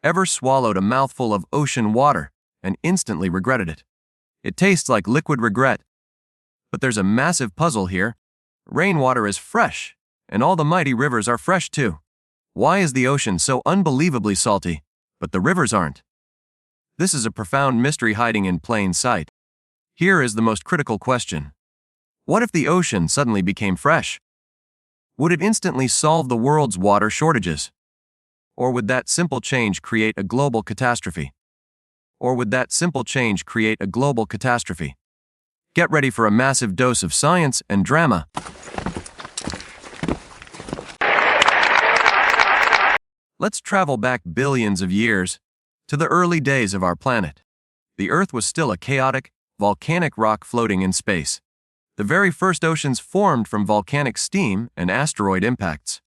Ever swallowed a mouthful of ocean water and instantly regretted it? It tastes like liquid regret. But there's a massive puzzle here. Rainwater is fresh, and all the mighty rivers are fresh too. Why is the ocean so unbelievably salty, but the rivers aren't? This is a profound mystery hiding in plain sight. Here is the most critical question. What if the ocean suddenly became fresh? Would it instantly solve the world's water shortages? Or would that simple change create a global catastrophe? Get ready for a massive dose of science and drama. Let's travel back billions of years to the early days of our planet. The Earth was still a chaotic, volcanic rock floating in space. The very first oceans formed from volcanic steam and asteroid impacts.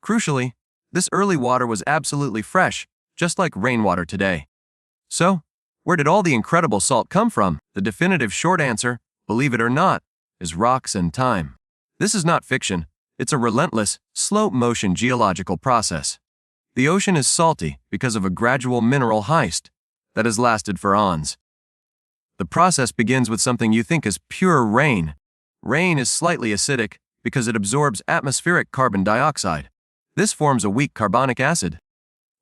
Crucially, this early water was absolutely fresh, just like rainwater today. So, where did all the incredible salt come from? The definitive short answer, believe it or not, is rocks and time. This is not fiction. It's a relentless, slow-motion geological process. The ocean is salty because of a gradual mineral heist that has lasted for eons. The process begins with something you think is pure rain. Rain is slightly acidic because it absorbs atmospheric carbon dioxide. This forms a weak carbonic acid.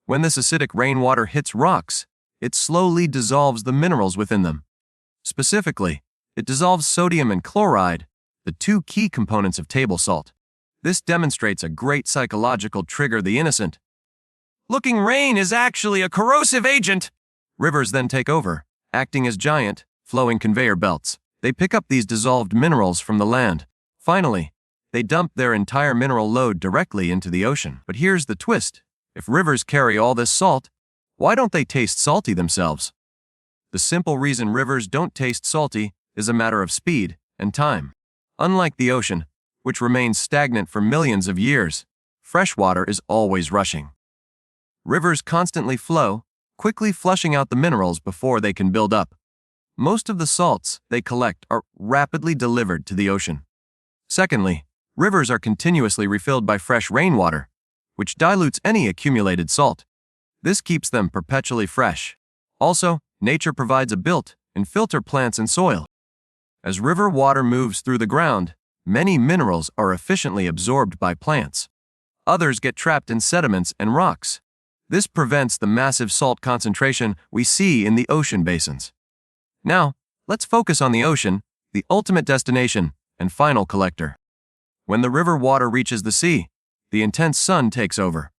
When this acidic rainwater hits rocks, it slowly dissolves the minerals within them. Specifically, it dissolves sodium and chloride, the two key components of table salt. This demonstrates a great psychological trigger the innocent. Looking, rain is actually a corrosive agent. Rivers then take over, acting as giant, flowing conveyor belts. They pick up these dissolved minerals from the land. Finally, they dump their entire mineral load directly into the ocean. But here's the twist. If rivers carry all this salt, why don't they taste salty themselves? The simple reason rivers don't taste salty is a matter of speed and time. Unlike the ocean, which remains stagnant for millions of years, fresh water is always rushing. Rivers constantly flow, quickly flushing out the minerals before they can build up. Most of the salts they collect are rapidly delivered to the ocean. Secondly, rivers are continuously refilled by fresh rainwater, which dilutes any accumulated salt. This keeps them perpetually fresh. Also, nature provides a built-in filter plants and soil. As river water moves through the ground, many minerals are efficiently absorbed by plants. Others get trapped in sediments and rocks. This prevents the massive salt concentration we see in the ocean basins. Now, let's focus on the ocean, the ultimate destination and final collector. When the river water reaches the sea, the intense sun takes over.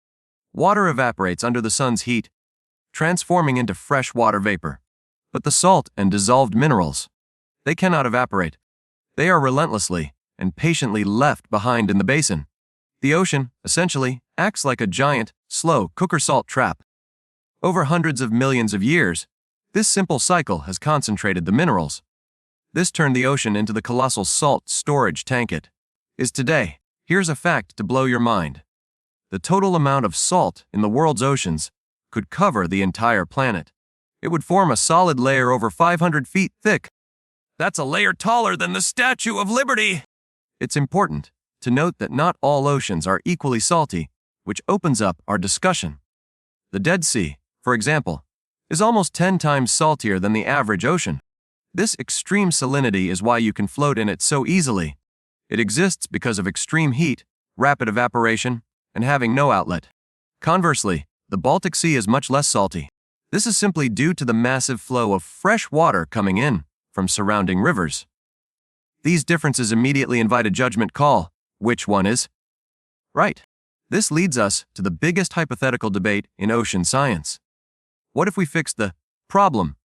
Water evaporates under the sun's heat, transforming into fresh water vapor. But the salt and dissolved minerals, they cannot evaporate. They are relentlessly and patiently left behind in the basin. The ocean, essentially, acts like a giant, slow cooker salt trap. Over hundreds of millions of years, this simple cycle has concentrated the minerals. This turned the ocean into the colossal salt storage tank it is today. Here's a fact to blow your mind. The total amount of salt in the world's oceans could cover the entire planet. It would form a solid layer over 500 feet thick. That's a layer taller than the Statue of Liberty. It's important to note that not all oceans are equally salty, which opens up our discussion. The Dead Sea, for example, is almost 10 times saltier than the average ocean. This extreme salinity is why you can float in it so easily. It exists because of extreme heat, rapid evaporation, and having no outlet. Conversely, the Baltic Sea is much less salty. This is simply due to the massive flow of fresh water coming in from surrounding rivers. These differences immediately invite a judgment call. Which one is right? This leads us to the biggest hypothetical debate in ocean science. What if we fixed the problem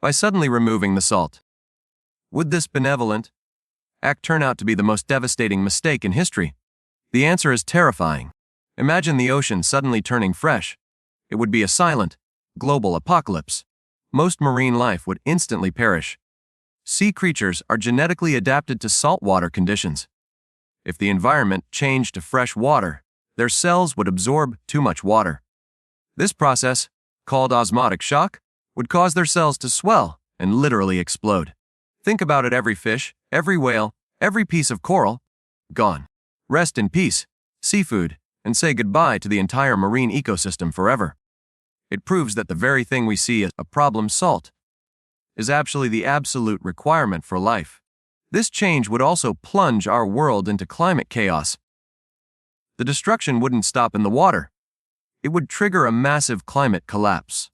by suddenly removing the salt? Would this benevolent act turn out to be the most devastating mistake in history? The answer is terrifying. Imagine the ocean suddenly turning fresh. It would be a silent, global apocalypse. Most marine life would instantly perish. Sea creatures are genetically adapted to saltwater conditions. If the environment changed to fresh water, their cells would absorb too much water. This process, called osmotic shock, would cause their cells to swell and literally explode. Think about it, every fish, every whale, every piece of coral, gone. Rest in peace, seafood, and say goodbye to the entire marine ecosystem forever. It proves that the very thing we see as a problem, salt, is actually the absolute requirement for life. This change would also plunge our world into climate chaos. The destruction wouldn't stop in the water. It would trigger a massive climate collapse.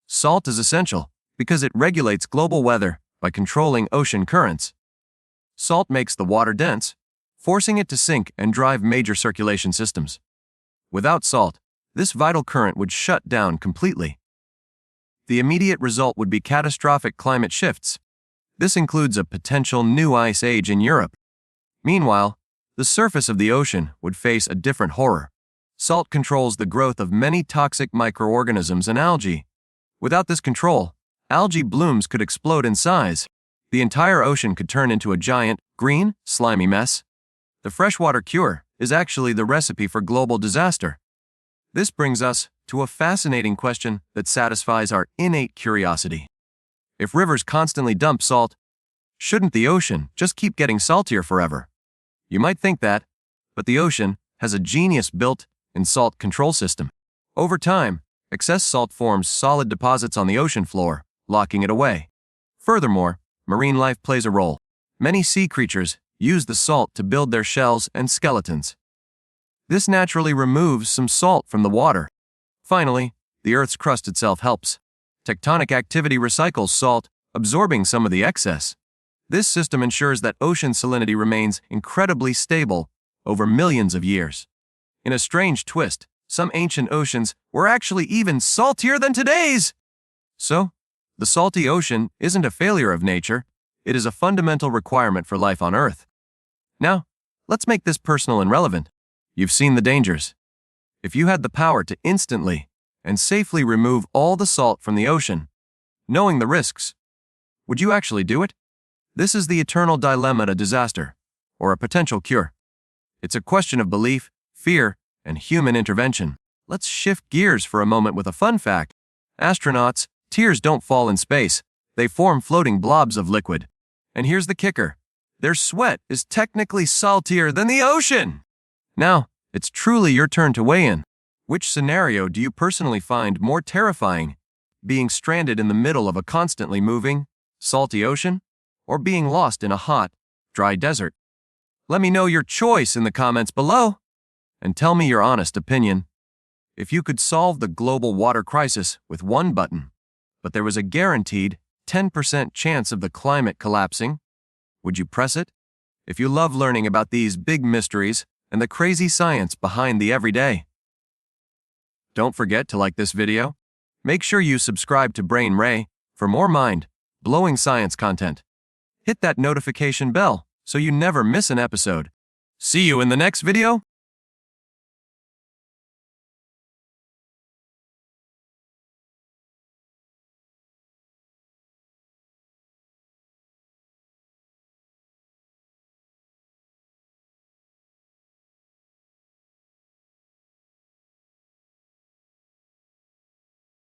Salt is essential because it regulates global weather by controlling ocean currents. Salt makes the water dense, forcing it to sink and drive major circulation systems. Without salt, this vital current would shut down completely. The immediate result would be catastrophic climate shifts. This includes a potential new ice age in Europe. Meanwhile, the surface of the ocean would face a different horror. Salt controls the growth of many toxic microorganisms and algae. Without this control, algae blooms could explode in size. The entire ocean could turn into a giant, green, slimy mess. The freshwater cure is actually the recipe for global disaster. This brings us to a fascinating question that satisfies our innate curiosity. If rivers constantly dump salt, shouldn't the ocean just keep getting saltier forever? You might think that, but the ocean has a genius built-in salt control system. Over time, excess salt forms solid deposits on the ocean floor, locking it away. Furthermore, marine life plays a role. Many sea creatures use the salt to build their shells and skeletons. This naturally removes some salt from the water. Finally, the Earth's crust itself helps. Tectonic activity recycles salt, absorbing some of the excess. This system ensures that ocean salinity remains incredibly stable over millions of years. In a strange twist, some ancient oceans were actually even saltier than today's! So, the salty ocean isn't a failure of nature, it is a fundamental requirement for life on Earth. Now, let's make this personal and relevant. You've seen the dangers. If you had the power to instantly and safely remove all the salt from the ocean, knowing the risks, would you actually do it? This is the eternal dilemma to disaster, or a potential cure. It's a question of belief, fear, and human intervention. Let's shift gears for a moment with a fun fact. Astronauts' tears don't fall in space. They form floating blobs of liquid. And here's the kicker. Their sweat is technically saltier than the ocean! Now, it's truly your turn to weigh in. Which scenario do you personally find more terrifying? Being stranded in the middle of a constantly moving, salty ocean? Or being lost in a hot, dry desert? Let me know your choice in the comments below. And tell me your honest opinion. If you could solve the global water crisis with one button, but there was a guaranteed 10% chance of the climate collapsing, would you press it? If you love learning about these big mysteries and the crazy science behind the everyday, don't forget to like this video. Make sure you subscribe to Brain Ray for more mind-blowing science content. Hit that notification bell so you never miss an episode. See you in the next video.